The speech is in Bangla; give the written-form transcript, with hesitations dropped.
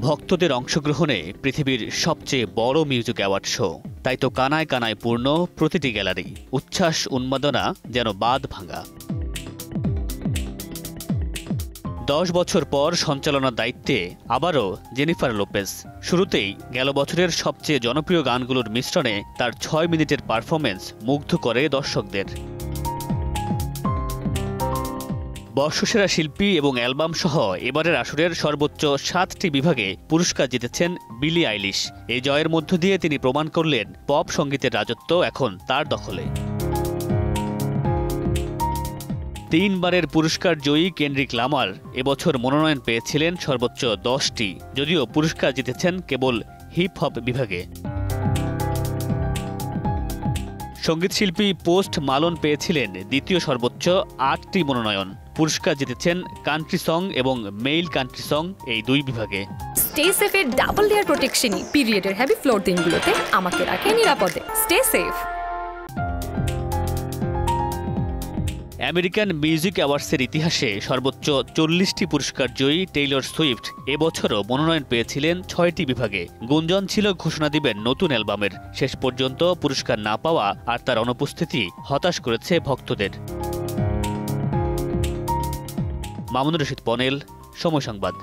ভক্তদের অংশগ্রহণে পৃথিবীর সবচেয়ে বড় মিউজিক অ্যাওয়ার্ড শো। তাই তো কানায় কানায় পূর্ণ প্রতিটি গ্যালারি, উচ্ছ্বাস উন্মাদনা যেন বাঁধ ভাঙা। 10 বছর পর সঞ্চালনার দায়িত্বে আবারও জেনিফার লোপেজ। শুরুতেই গেল বছরের সবচেয়ে জনপ্রিয় গানগুলোর মিশ্রণে তার 6 মিনিটের পারফরমেন্স মুগ্ধ করে দর্শকদের। বর্ষসেরা শিল্পী এবং অ্যালবাম সহ এবারের আসরের সর্বোচ্চ 7টি বিভাগে পুরস্কার জিতেছেন বিলি আইলিশ। এই জয়ের মধ্য দিয়ে তিনি প্রমাণ করলেন পপ সঙ্গীতের রাজত্ব এখন তার দখলে। 3 বারের পুরস্কার জয়ী কেন্ড্রিক লামার এবছর মনোনয়ন পেয়েছিলেন সর্বোচ্চ 10টি, যদিও পুরস্কার জিতেছেন কেবল হিপ হপ বিভাগে। সঙ্গীতশিল্পী পোস্ট মালোন পেয়েছিলেন দ্বিতীয় সর্বোচ্চ 8টি মনোনয়ন। পুরস্কার জিতেছেন কান্ট্রি সং এবং মেইল কান্ট্রি সং এই 2 বিভাগে। স্টে সেফের ডাবল লেয়ার প্রোটেকশনই পিরিয়ডের হেভি ফ্লোর দিনগুলোতে আমাকে রাখে নিরাপদে। Stay safe. আমেরিকান মিউজিক অ্যাওয়ার্ডসের ইতিহাসে সর্বোচ্চ 40টি পুরস্কার জয়ী টেইলর সুইফট এবছরও মনোনয়ন পেয়েছিলেন 6টি বিভাগে। গুঞ্জন ছিল ঘোষণা দিবেন নতুন অ্যালবামের। শেষ পর্যন্ত পুরস্কার না পাওয়া আর তার অনুপস্থিতি হতাশ করেছে ভক্তদের। মামুনুর রশিদ পনেল, সময় সংবাদ।